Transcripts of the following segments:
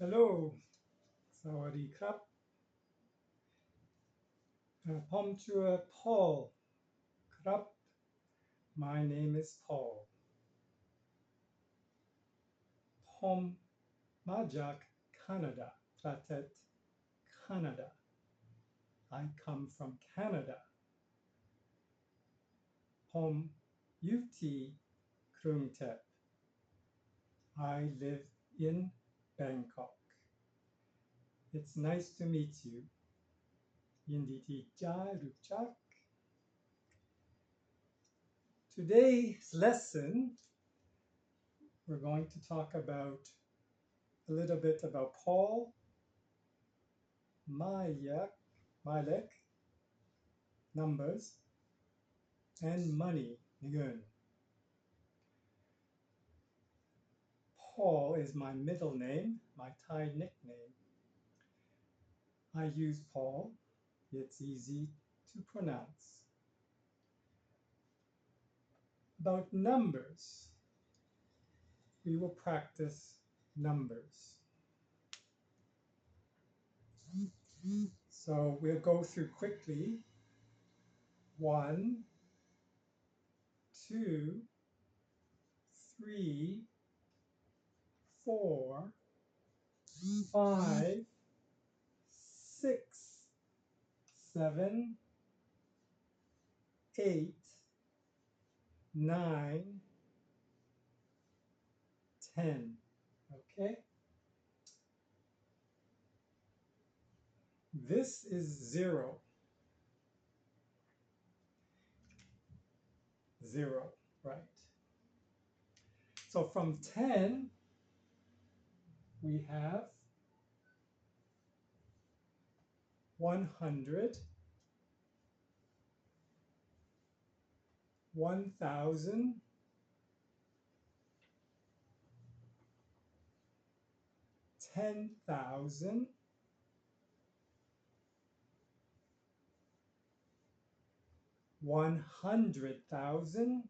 Hello สวัสดีครับผมชื่อ Paul ครับ My name is Paul ผมมาจากแคนาดาประเทศแคนาดา I come from Canada ผมอยู่ที่กรุงเทพ I live in Bangkok It's nice to meet you ยินดีที่จะรู้จัก Today's lesson we're going to talk about a little bit about Paul, Mylek, numbers, and money, gun. Paul is my middle name, my Thai nickname. I use Paul. It's easy to pronounce. About numbers, we will practice numbers. So we'll go through quickly. 1, 2, 3, 4, 5, 6, 7, 8, 9, 10. Okay? This is 0. 0, right? So from 10, we have 100, 1,000, 10,000, 100,000,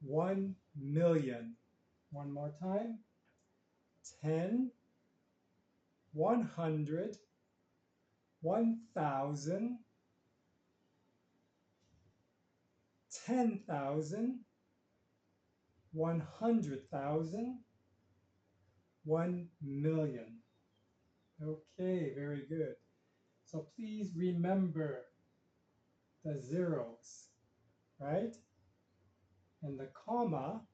1,000,000. One more time. 10, 100, 1,000, 10,000, 100,000, 1,000,000. Okay, very good. So please remember the zeros, right? And the comma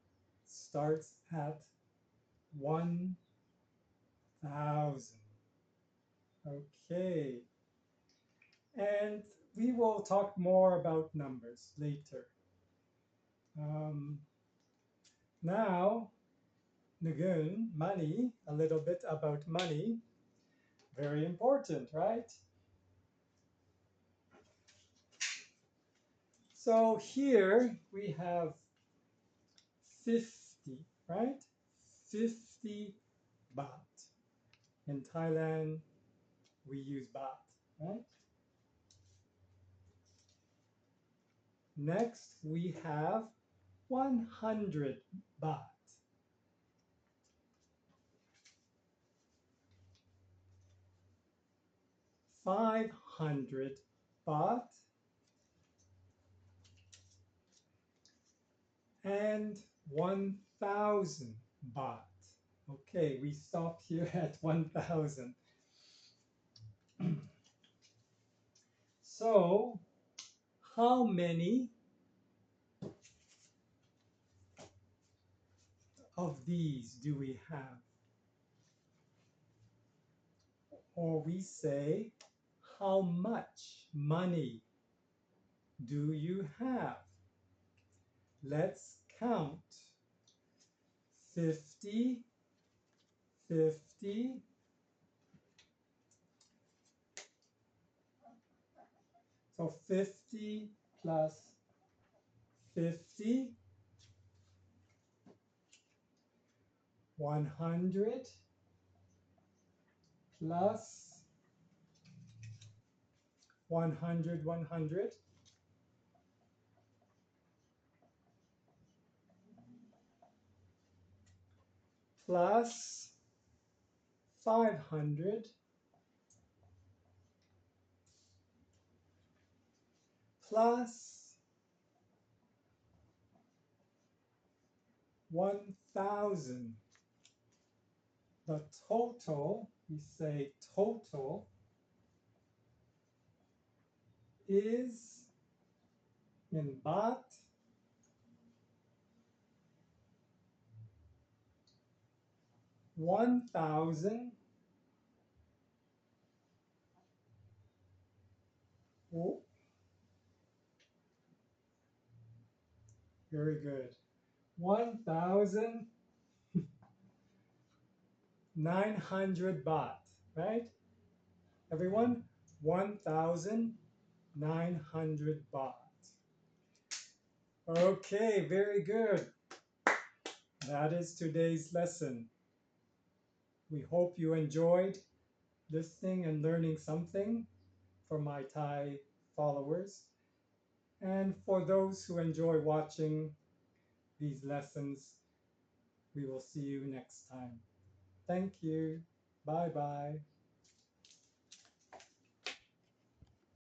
starts at 1,000. Okay. And we will talk more about numbers later. Now, Nagun, money, a little bit about money. Very important, right? So here we have 50, right? 50 baht. In Thailand, we use baht, right? Next, we have 100 baht. 500 baht. And 1,000 baht. Okay, we stop here at 1,000. So, how many of these do we have? Or we say, how much money do you have? Let's count. 50, 50, 50 plus 50, 100 plus 100, 100, plus 500 plus 1000. The total, we say total, is in baht 1000. Oh, very good. 1,900 baht, right? Everyone, 1,900 baht. Okay, very good. That is today's lesson. We hope you enjoyed listening and learning something for my Thai followers. And for those who enjoy watching these lessons, we will see you next time. Thank you. Bye bye.